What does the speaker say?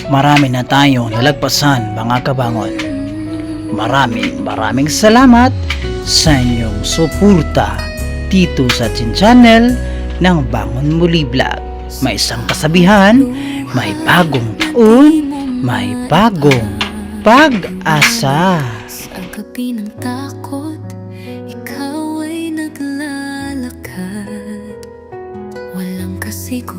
marami na tayong nalagpasan mga kabangon. Maraming salamat sa inyong suporta dito sa ating channel ng Bangon Muli Vlog. May isang kasabihan, may bagong taon, may bagong pag-asa. Sa gabi ng takot, ikaw ay naglalakad. Walang kasiguro